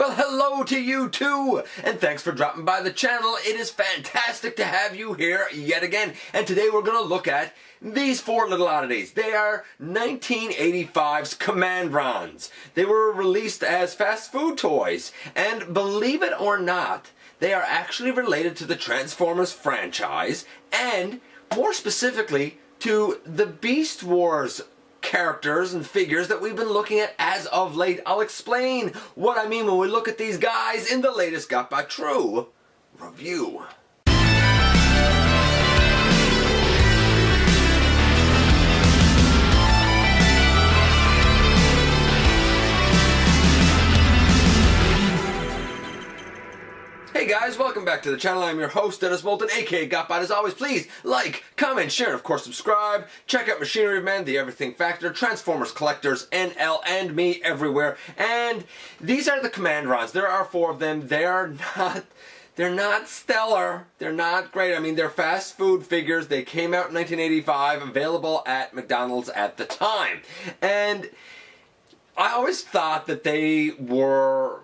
Well, hello to you too, and thanks for dropping by the channel. It is fantastic to have you here yet again, and today we're going to look at these four little oddities. They are 1985's Commandrons. They were released as fast food toys, and believe it or not, they are actually related to the Transformers franchise, and more specifically to the Beast Wars characters and figures that we've been looking at as of late. I'll explain what I mean when we look at these guys in the latest GotBot True review. Hey guys, welcome back to the channel. I'm your host, Dennis Bolton, aka GotBot. As always, please like, comment, share, and of course subscribe. Check out Machinery Man, The Everything Factor, Transformers Collectors, NL, and me everywhere. And these are the Commandrons. There are four of them. They're not stellar. They're not great. I mean, they're fast food figures. They came out in 1985, available at McDonald's at the time. And I always thought that they were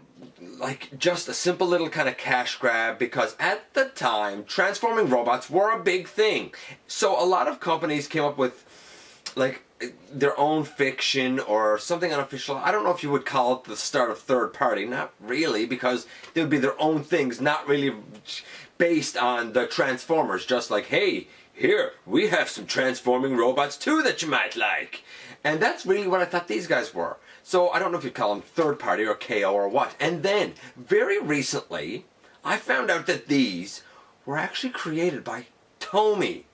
like just a simple little kind of cash grab, because at the time transforming robots were a big thing. So a lot of companies came up with like their own fiction or something unofficial. I don't know if you would call it the start of third party. Not really, because they would be their own things, not really based on the Transformers. Just like, hey, here we have some transforming robots too that you might like. And that's really what I thought these guys were. So I don't know if you call them third party or KO or what. And then, very recently, I found out that these were actually created by Tomy,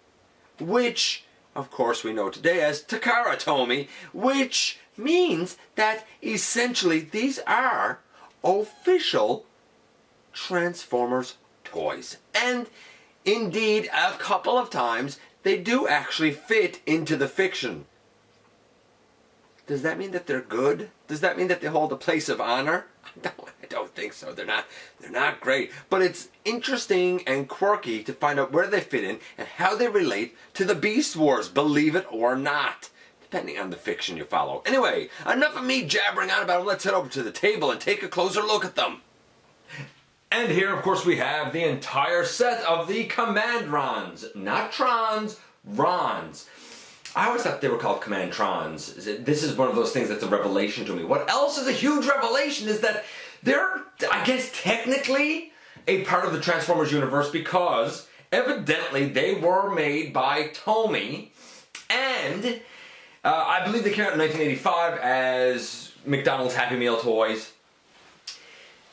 which, of course, we know today as Takara Tomy, which means that essentially these are official Transformers toys. And indeed, a couple of times, they do actually fit into the fiction. Does that mean that they're good? Does that mean that they hold a place of honor? I don't think so. They're not great. But it's interesting and quirky to find out where they fit in and how they relate to the Beast Wars, believe it or not, depending on the fiction you follow. Anyway, enough of me jabbering on about them. Let's head over to the table and take a closer look at them. And here, of course, we have the entire set of the Commandrons. Not Trons, Rons. I always thought they were called Commandrons. This is one of those things that's a revelation to me. What else is a huge revelation is that they're, I guess, technically a part of the Transformers universe, because evidently they were made by Tomy, and I believe they came out in 1985 as McDonald's Happy Meal toys.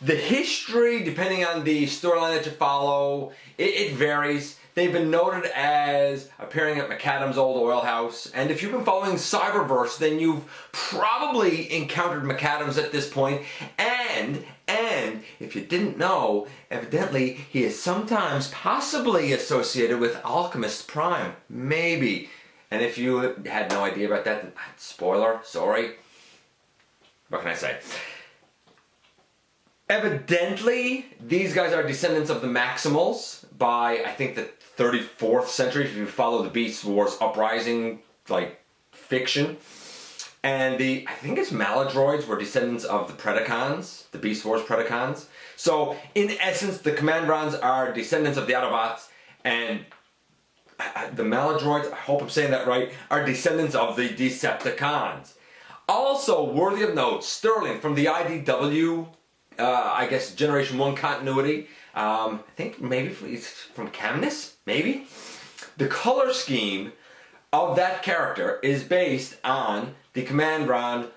The history, depending on the storyline that you follow, it varies. They've been noted as appearing at McAdam's old oil house. And if you've been following Cyberverse, then you've probably encountered McAdams at this point. And if you didn't know, evidently he is sometimes possibly associated with Alchemist Prime. Maybe. And if you had no idea about that, then spoiler, sorry. What can I say? Evidently, these guys are descendants of the Maximals by, I think, the 34th century, if you follow the Beast Wars uprising, like, fiction. And I think it's Maladroids were descendants of the Predacons, the Beast Wars Predacons. So, in essence, the Commandrons are descendants of the Autobots, and the Maladroids, I hope I'm saying that right, are descendants of the Decepticons. Also, worthy of note, Sterling from the IDW, I guess, Generation 1 continuity. I think maybe he's from Camnus, maybe? The color scheme of that character is based on the Commandron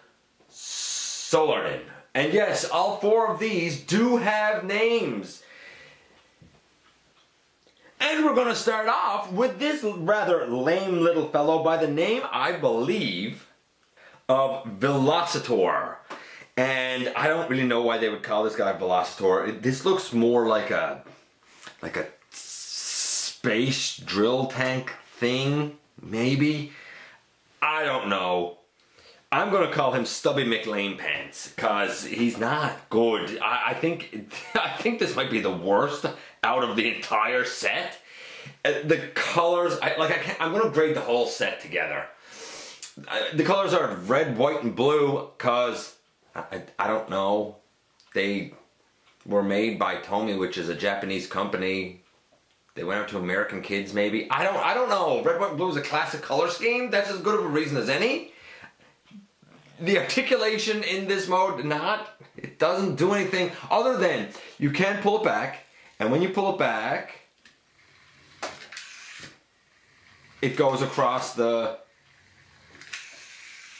Solarden. And yes, all four of these do have names. And we're going to start off with this rather lame little fellow by the name, I believe, of Velociter. And I don't really know why they would call this guy Velociter. This looks more like a space drill tank thing, maybe. I don't know. I'm gonna call him Stubby McLean Pants, cause he's not good. I think this might be the worst out of the entire set. The colors, I'm gonna grade the whole set together. The colors are red, white, and blue, cause I don't know. They were made by Tomy, which is a Japanese company. They went out to American kids, maybe. I don't know. Red, white, and blue is a classic color scheme. That's as good of a reason as any. The articulation in this mode, it doesn't do anything other than you can pull it back, and when you pull it back, it goes across the,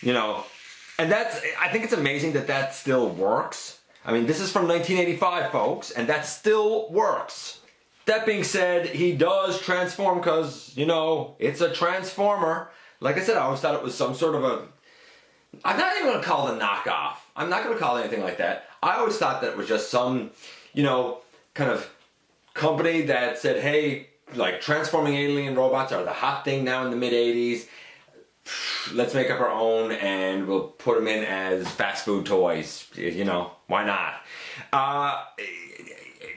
and I think it's amazing that still works. I mean, this is from 1985, folks, and that still works. That being said, he does transform because, it's a transformer. Like I said, I always thought it was some sort of I'm not even going to call it a knockoff. I'm not going to call it anything like that. I always thought that it was just some, kind of company that said, hey, like transforming alien robots are the hot thing now in the mid-80s. Let's make up our own and we'll put them in as fast food toys. Why not?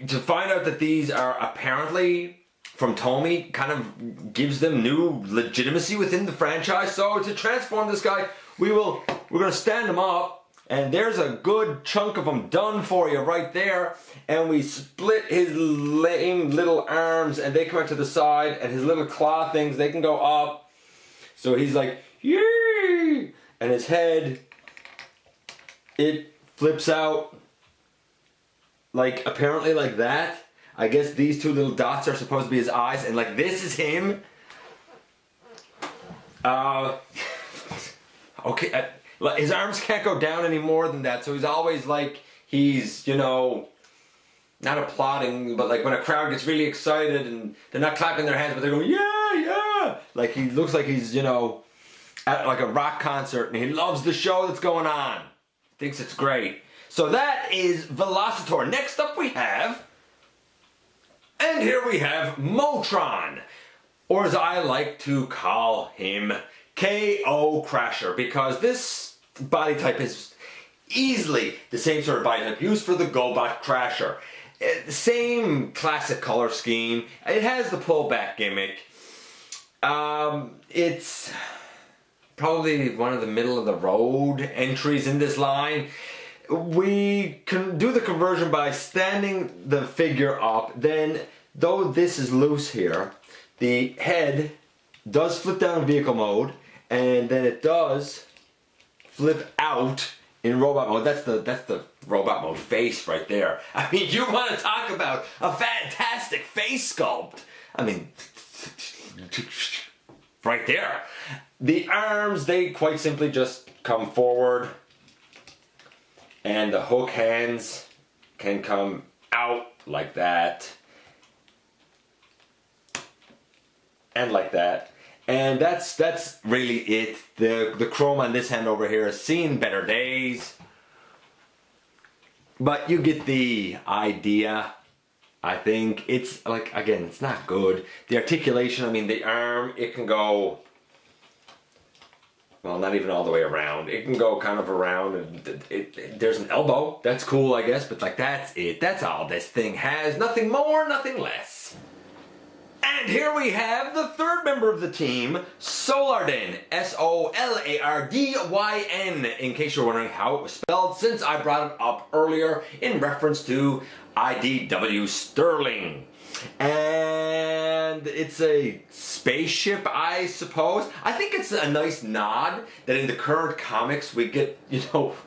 To find out that these are apparently from Tomy kind of gives them new legitimacy within the franchise. So to transform this guy, we're going to stand him up, and there's a good chunk of him done for you right there. And we split his lame little arms, and they come out to the side, and his little claw things, they can go up. So he's like, yay! And his head, it flips out, like apparently like that. I guess these two little dots are supposed to be his eyes, and like this is him. Okay, his arms can't go down any more than that, so he's always like he's, not applauding, but like when a crowd gets really excited and they're not clapping their hands, but they're going, yeah, yeah. Like he looks like he's, at like a rock concert, and he loves the show that's going on. Thinks it's great. So that is Velociter. Next up we have, and here we have Motron, or as I like to call him, KO Crasher, because this body type is easily the same sort of body type used for the GotBot Crasher. Same classic color scheme. It has the pullback gimmick. It's probably one of the middle of the road entries in this line. We can do the conversion by standing the figure up. Then, though this is loose here, the head does flip down in vehicle mode, and then it does flip out in robot mode. That's the robot mode face right there. I mean, you want to talk about a fantastic face sculpt. I mean, right there. The arms, they quite simply just come forward, and the hook hands can come out like that, and like that. And that's really it. The chrome on this hand over here has seen better days. But you get the idea. I think it's like, again, it's not good. The articulation, I mean, the arm, it can go, well, not even all the way around. It can go kind of around, and there's an elbow. That's cool, I guess, but like that's it. That's all this thing has. Nothing more, nothing less. And here we have the third member of the team, Solardyn, S-O-L-A-R-D-Y-N, in case you're wondering how it was spelled, since I brought it up earlier in reference to IDW Sterling. And it's a spaceship, I suppose. I think it's a nice nod that in the current comics we get,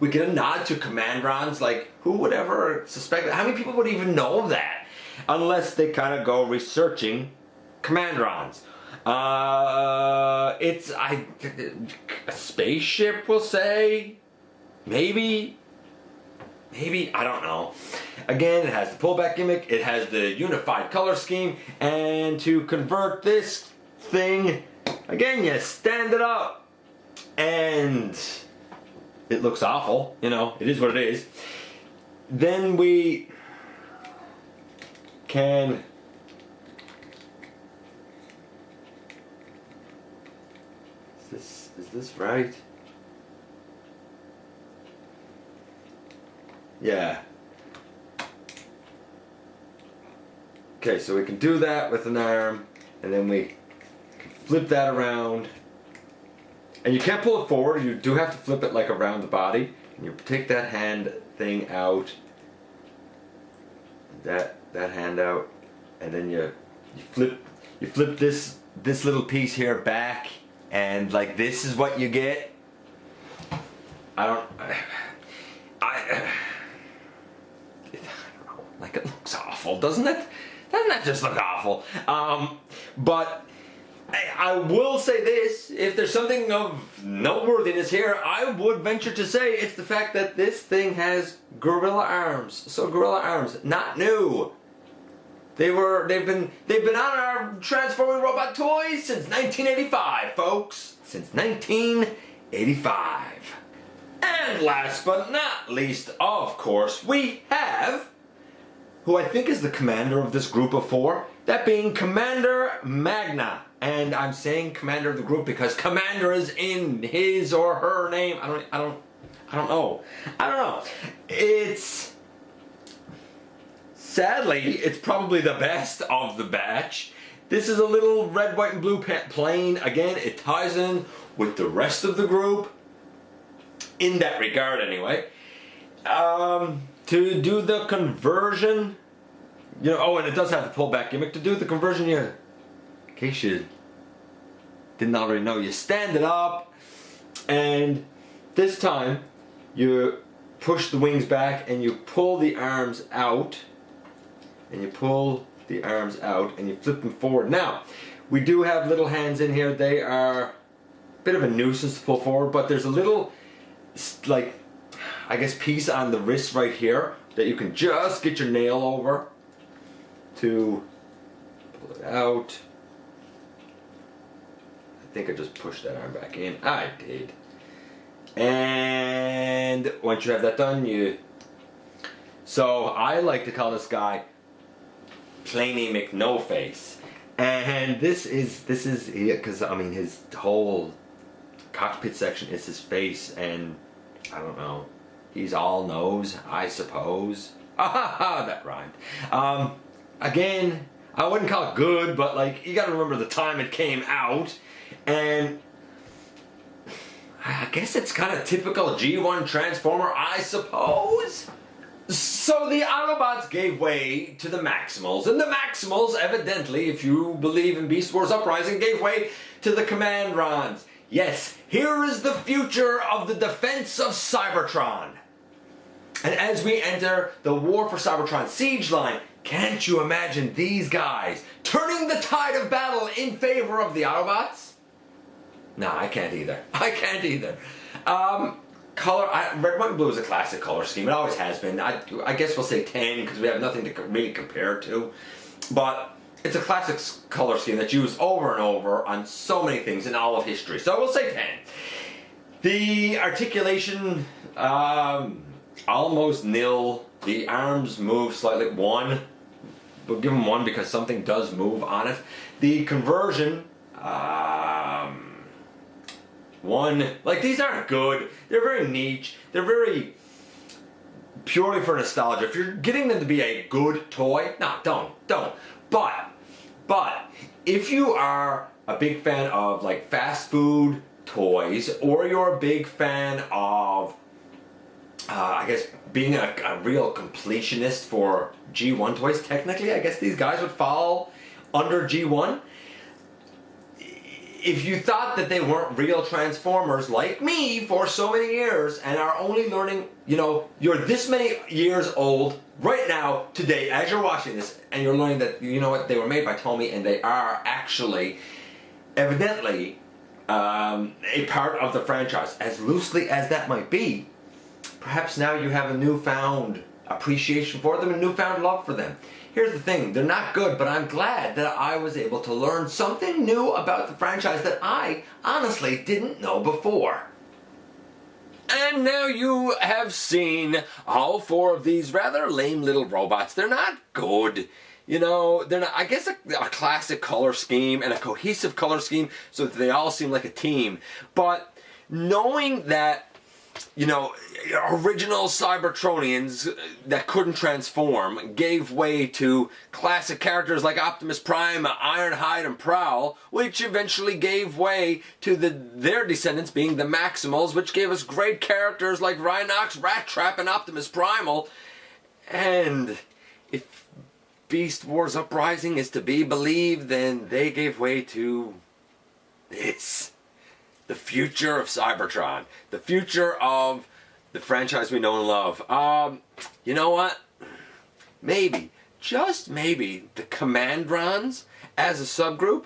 we get a nod to Commandrons. Like, who would ever suspect that? How many people would even know that? Unless they kind of go researching Commandrons. It's a spaceship, we'll say. Maybe, I don't know. Again, it has the pullback gimmick, it has the unified color scheme, and to convert this thing, again, you stand it up, and it looks awful, it is what it is. Then we can is this right? Yeah. Okay, so we can do that with an arm, and then we can flip that around. And you can't pull it forward, you do have to flip it like around the body. And you take that hand thing out. that hand out, and then you flip this little piece here back, and like this is what you get. I don't know. Like, it looks awful, doesn't it? Doesn't that just look awful? But I will say this, if there's something of noteworthiness here, I would venture to say it's the fact that this thing has gorilla arms. So gorilla arms, not new. They've been on our transforming robot toys since 1985, folks. Since 1985. And last but not least, of course, we have who I think is the commander of this group of 4, that being Commander Magna. And I'm saying commander of the group because commander is in his or her name. I don't know. It's sadly, it's probably the best of the batch. This is a little red, white, and blue plane. Again, it ties in with the rest of the group in that regard, anyway. To do the conversion, and it does have the pullback gimmick. To do the conversion, in case you didn't already know, you stand it up, and this time you push the wings back and you pull the arms out, and you flip them forward. Now, we do have little hands in here. They are a bit of a nuisance to pull forward, but there's a little, like, I guess, piece on the wrist right here that you can just get your nail over to pull it out. I think I just pushed that arm back in. I did. And once you have that done, so I like to call this guy Planey McNoface. And this is because I mean his whole cockpit section is his face, and I don't know. He's all nose, I suppose. Ah, that rhymed. Again, I wouldn't call it good, but like, you gotta remember the time it came out, and I guess it's kind of typical G1 Transformer, I suppose. So the Autobots gave way to the Maximals, and the Maximals, evidently, if you believe in Beast Wars Uprising, gave way to the Commandrons. Yes, here is the future of the defense of Cybertron. And as we enter the War for Cybertron siege line, can't you imagine these guys turning the tide of battle in favor of the Autobots? No, I can't either. Color, red, white, and blue is a classic color scheme. It always has been. I guess we'll say 10 because we have nothing to really compare it to. But it's a classic color scheme that's used over and over on so many things in all of history. So we'll say 10. The articulation, almost nil. The arms move slightly. 1. We'll give them 1 because something does move on it. The conversion, 1. Like, these aren't good. They're very niche. They're very purely for nostalgia. If you're getting them to be a good toy, no, don't. But if you are a big fan of like fast food toys, or you're a big fan of, I guess, being a real completionist for G1 toys, technically, I guess these guys would fall under G1. If you thought that they weren't real Transformers like me for so many years and are only learning, you're this many years old right now, today, as you're watching this, and you're learning that, they were made by Tomy and they are actually, evidently, a part of the franchise. As loosely as that might be, perhaps now you have a newfound appreciation for them and newfound love for them. Here's the thing, they're not good, but I'm glad that I was able to learn something new about the franchise that I honestly didn't know before. And now you have seen all 4 of these rather lame little robots. They're not good. They're not, I guess, a classic color scheme and a cohesive color scheme so that they all seem like a team. But knowing that, original Cybertronians that couldn't transform gave way to classic characters like Optimus Prime, Ironhide, and Prowl, which eventually gave way to their descendants being the Maximals, which gave us great characters like Rhinox, Rat Trap, and Optimus Primal. And if Beast Wars Uprising is to be believed, then they gave way to this. The future of Cybertron. The future of the franchise we know and love. You know what? Maybe, just maybe, the Commandrons as a subgroup,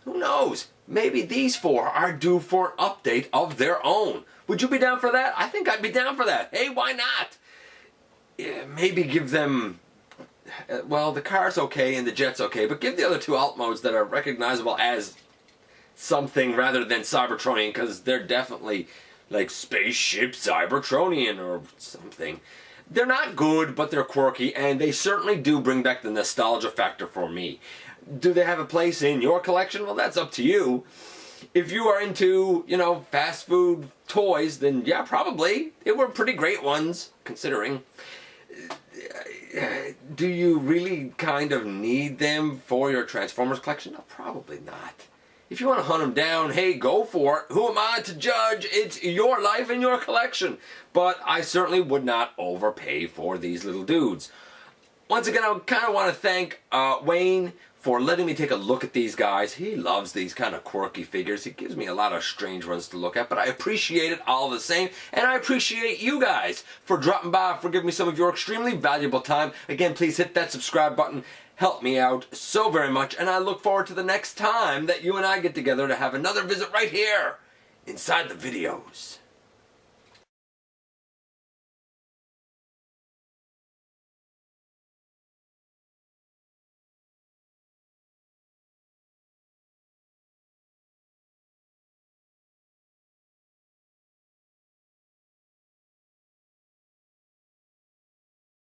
who knows? Maybe these four are due for an update of their own. Would you be down for that? I think I'd be down for that. Hey, why not? Yeah, maybe give them... well, the car's okay and the jet's okay, but give the other two alt modes that are recognizable as something rather than Cybertronian, because they're definitely like Spaceship Cybertronian or something. They're not good, but they're quirky, and they certainly do bring back the nostalgia factor for me. Do they have a place in your collection? Well, that's up to you. If you are into, you know, fast food toys, then yeah, probably. They were pretty great ones, considering. Do you really kind of need them for your Transformers collection? No, probably not. If you want to hunt them down, hey, go for it. Who am I to judge? It's your life and your collection. But I certainly would not overpay for these little dudes. Once again, I kind of want to thank Wayne for letting me take a look at these guys. He loves these kind of quirky figures. He gives me a lot of strange ones to look at, but I appreciate it all the same. And I appreciate you guys for dropping by, for giving me some of your extremely valuable time. Again, please hit that subscribe button. Help me out so very much. And I look forward to the next time that you and I get together to have another visit right here inside the videos.